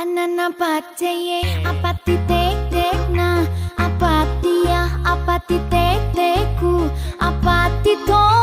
Anana paceye apati tek tek na apati ya apati tek teku apati to